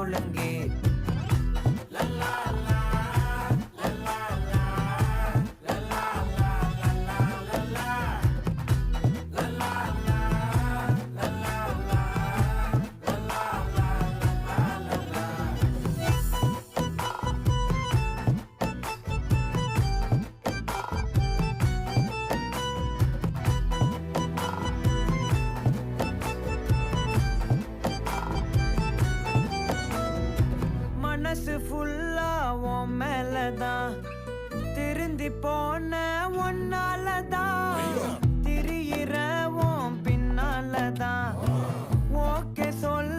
ஒழுங்கு. மனசு ஃபுல்லா உன் மேலதான், திருந்தி போன ஒன்னாலதான், திரியிற உன் பின்னாலதான். ஓகே சொல்ல